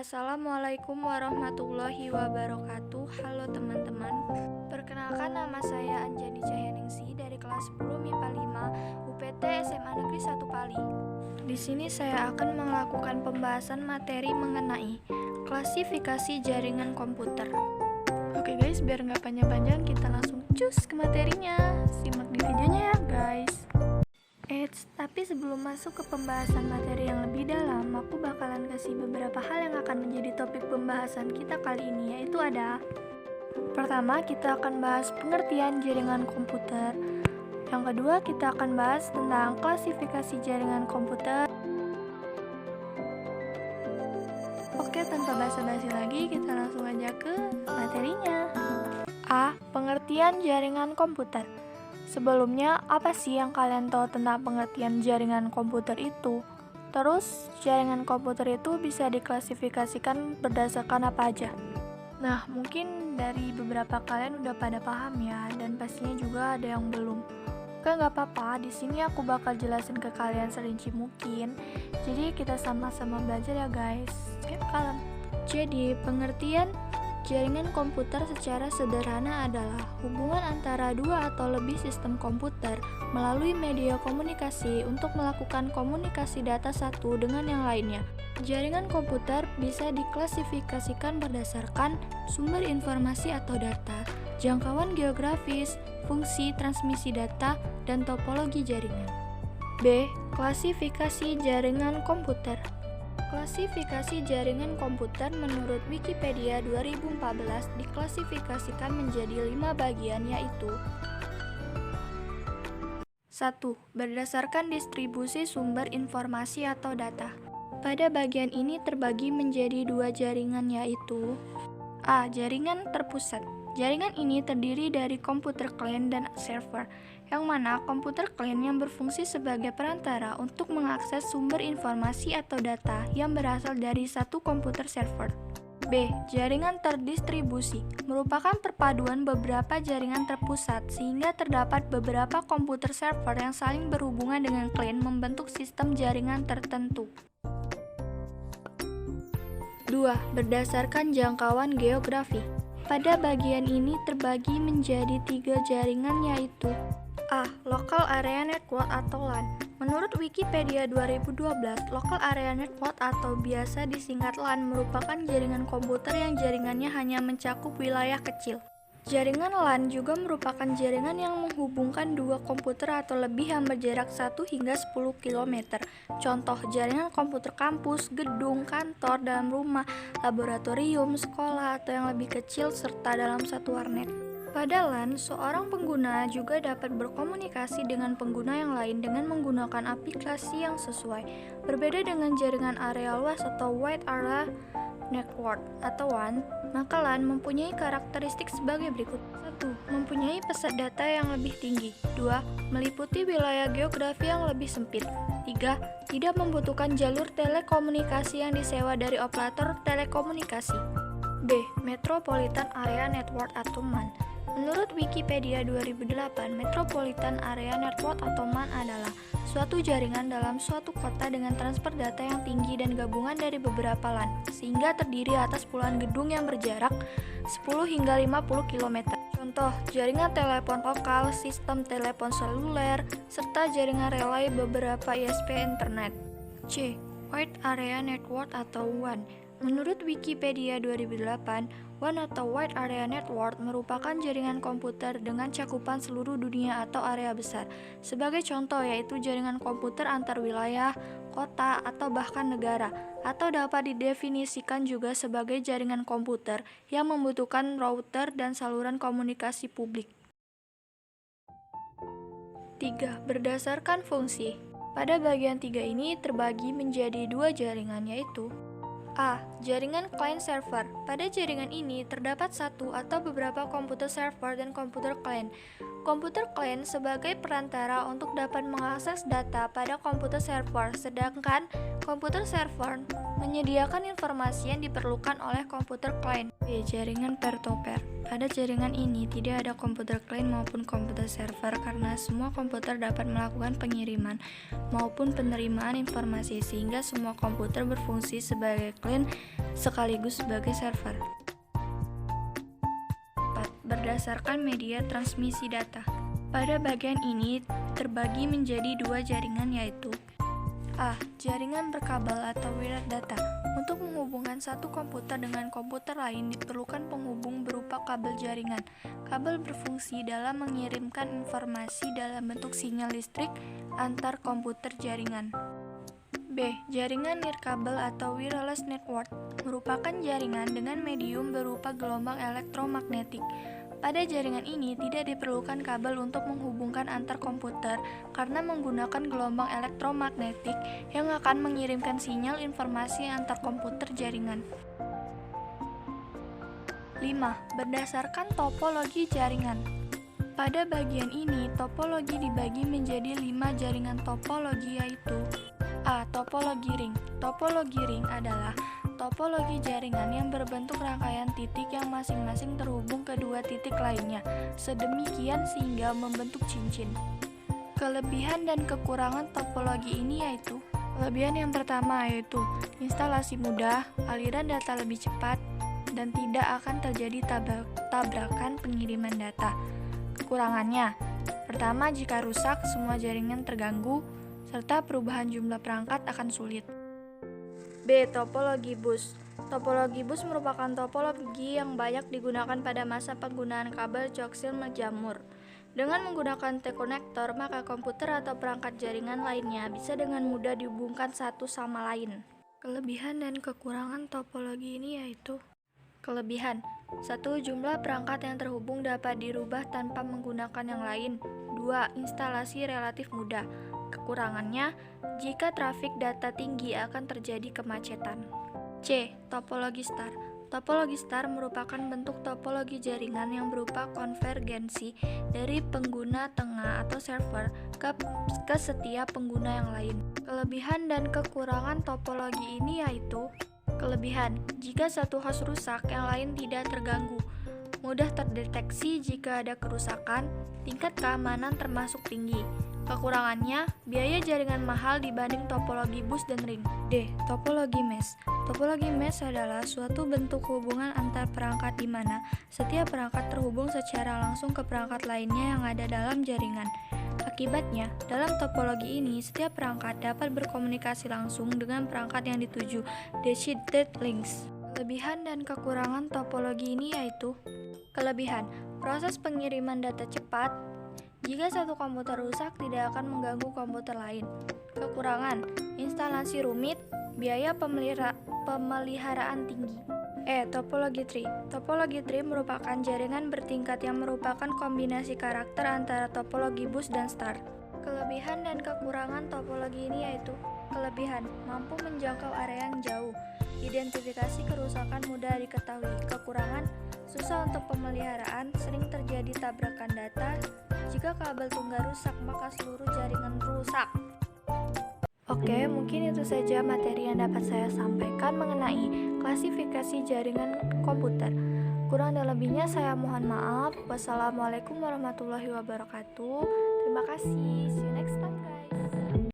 Assalamualaikum warahmatullahi wabarakatuh. Halo teman-teman. Perkenalkan, nama saya Anjani Cahyaningsi dari kelas 10 MIPA 5 UPT SMA Negeri 1 Pali. Di sini saya akan melakukan pembahasan materi mengenai klasifikasi jaringan komputer. Oke guys, biar nggak panjang-panjang, kita langsung cus ke materinya. Simak di videonya ya guys. Tapi sebelum masuk ke pembahasan materi yang lebih dalam, aku bakalan kasih beberapa hal yang akan menjadi topik pembahasan kita kali ini, yaitu ada: pertama, kita akan bahas pengertian jaringan komputer. Yang kedua, kita akan bahas tentang klasifikasi jaringan komputer. Oke, tanpa basa-basi lagi, kita langsung aja ke materinya. A. Pengertian jaringan komputer. Sebelumnya, apa sih yang kalian tahu tentang pengertian jaringan komputer itu? Terus, jaringan komputer itu bisa diklasifikasikan berdasarkan apa aja? Nah, mungkin dari beberapa kalian udah pada paham ya, dan pastinya juga ada yang belum. Oke, nggak apa-apa, di sini aku bakal jelasin ke kalian serinci mungkin. Jadi, kita sama-sama belajar ya guys. Oke, kalem. Jadi, pengertian jaringan komputer secara sederhana adalah hubungan antara dua atau lebih sistem komputer melalui media komunikasi untuk melakukan komunikasi data satu dengan yang lainnya. Jaringan komputer bisa diklasifikasikan berdasarkan sumber informasi atau data, jangkauan geografis, fungsi transmisi data, dan topologi jaringan. B. Klasifikasi jaringan komputer. Klasifikasi jaringan komputer menurut Wikipedia 2014 diklasifikasikan menjadi 5 bagian, yaitu: 1. Berdasarkan distribusi sumber informasi atau data. Pada bagian ini terbagi menjadi 2 jaringan, yaitu: A. Jaringan terpusat. Jaringan ini terdiri dari komputer klien dan server, yang mana komputer klien yang berfungsi sebagai perantara untuk mengakses sumber informasi atau data yang berasal dari satu komputer server. B. Jaringan terdistribusi merupakan perpaduan beberapa jaringan terpusat sehingga terdapat beberapa komputer server yang saling berhubungan dengan klien membentuk sistem jaringan tertentu. 2. Berdasarkan jangkauan geografi. Pada bagian ini terbagi menjadi 3 jaringan, yaitu: A. Local Area Network atau LAN. Menurut Wikipedia 2012, Local Area Network atau biasa disingkat LAN merupakan jaringan komputer yang jaringannya hanya mencakup wilayah kecil. Jaringan LAN juga merupakan jaringan yang menghubungkan dua komputer atau lebih yang berjarak 1 hingga 10 km. Contoh, jaringan komputer kampus, gedung, kantor, dalam rumah, laboratorium, sekolah, atau yang lebih kecil, serta dalam satu warnet. Pada LAN, seorang pengguna juga dapat berkomunikasi dengan pengguna yang lain dengan menggunakan aplikasi yang sesuai. Berbeda dengan jaringan area luas atau Wide Area Network atau WAN, maka LAN mempunyai karakteristik sebagai berikut. 1. Mempunyai pesat data yang lebih tinggi. 2. Meliputi wilayah geografi yang lebih sempit. 3. Tidak membutuhkan jalur telekomunikasi yang disewa dari operator telekomunikasi. B. Metropolitan Area Network atau MAN. Menurut Wikipedia 2008, Metropolitan Area Network atau MAN adalah suatu jaringan dalam suatu kota dengan transfer data yang tinggi dan gabungan dari beberapa LAN, sehingga terdiri atas puluhan gedung yang berjarak 10 hingga 50 km. Contoh, jaringan telepon lokal, sistem telepon seluler, serta jaringan relay beberapa ISP internet. C. Wide Area Network atau WAN. Menurut Wikipedia 2008, WAN atau Wide Area Network merupakan jaringan komputer dengan cakupan seluruh dunia atau area besar. Sebagai contoh yaitu jaringan komputer antar wilayah, kota, atau bahkan negara, atau dapat didefinisikan juga sebagai jaringan komputer yang membutuhkan router dan saluran komunikasi publik. 3. Berdasarkan fungsi. Pada bagian 3 ini terbagi menjadi 2 jaringan, yaitu: A. Jaringan client server. Pada jaringan ini terdapat satu atau beberapa komputer server dan komputer client. Komputer client sebagai perantara untuk dapat mengakses data pada komputer server, sedangkan Komputer server menyediakan informasi yang diperlukan oleh komputer client. B. Jaringan peer-to-peer. Pada jaringan ini tidak ada komputer client maupun komputer server karena semua komputer dapat melakukan pengiriman maupun penerimaan informasi sehingga semua komputer berfungsi sebagai client sekaligus sebagai server. 4. Berdasarkan media transmisi data. Pada bagian ini terbagi menjadi dua jaringan yaitu A. Jaringan berkabel atau wired data. Untuk menghubungkan satu komputer dengan komputer lain diperlukan penghubung berupa kabel jaringan. Kabel berfungsi dalam mengirimkan informasi dalam bentuk sinyal listrik antar komputer jaringan. B. Jaringan nirkabel atau wireless network merupakan jaringan dengan medium berupa gelombang elektromagnetik. Pada jaringan ini tidak diperlukan kabel untuk menghubungkan antar komputer karena menggunakan gelombang elektromagnetik yang akan mengirimkan sinyal informasi antar komputer jaringan. 5. Berdasarkan topologi jaringan. Pada bagian ini, topologi dibagi menjadi 5 jaringan topologi yaitu A. Topologi ring. Topologi ring adalah topologi jaringan yang berbentuk rangkaian titik yang masing-masing terhubung ke dua titik lainnya, sedemikian sehingga membentuk cincin. Kelebihan dan kekurangan topologi ini yaitu kelebihan yang pertama yaitu instalasi mudah, aliran data lebih cepat, dan tidak akan terjadi tabrakan pengiriman data. Kekurangannya, pertama jika rusak, semua jaringan terganggu, serta perubahan jumlah perangkat akan sulit. B. Topologi bus. Topologi bus merupakan topologi yang banyak digunakan pada masa penggunaan kabel coaxial menjamur. Dengan menggunakan T-konektor, maka komputer atau perangkat jaringan lainnya bisa dengan mudah dihubungkan satu sama lain. Kelebihan dan kekurangan topologi ini yaitu kelebihan 1. Jumlah perangkat yang terhubung dapat dirubah tanpa menggunakan yang lain. 2. Instalasi relatif mudah. Kekurangannya, jika trafik data tinggi akan terjadi kemacetan. C. Topologi star. Topologi star merupakan bentuk topologi jaringan yang berupa konvergensi dari pengguna tengah atau server ke setiap pengguna yang lain. Kelebihan dan kekurangan topologi ini yaitu kelebihan, jika satu host rusak, yang lain tidak terganggu. Mudah terdeteksi jika ada kerusakan, tingkat keamanan termasuk tinggi. Kekurangannya, biaya jaringan mahal dibanding topologi bus dan ring. D. Topologi mesh. Topologi mesh adalah suatu bentuk hubungan antar perangkat di mana setiap perangkat terhubung secara langsung ke perangkat lainnya yang ada dalam jaringan. Akibatnya, dalam topologi ini, setiap perangkat dapat berkomunikasi langsung dengan perangkat yang dituju, distributed links. Kelebihan dan kekurangan topologi ini yaitu kelebihan, proses pengiriman data cepat. Jika satu komputer rusak, tidak akan mengganggu komputer lain. Kekurangan, instalasi rumit, biaya pemeliharaan tinggi. E. Topologi tree. Topologi tree merupakan jaringan bertingkat yang merupakan kombinasi karakter antara topologi bus dan star. Kelebihan dan kekurangan topologi ini yaitu kelebihan, mampu menjangkau area yang jauh. Identifikasi kerusakan mudah diketahui. Kekurangan, susah untuk pemeliharaan, sering terjadi tabrakan data. Jika kabel tunggal rusak, maka seluruh jaringan rusak. Oke, mungkin itu saja materi yang dapat saya sampaikan mengenai klasifikasi jaringan komputer. Kurang dan lebihnya saya mohon maaf. Wassalamualaikum warahmatullahi wabarakatuh. Terima kasih. See you next time, guys.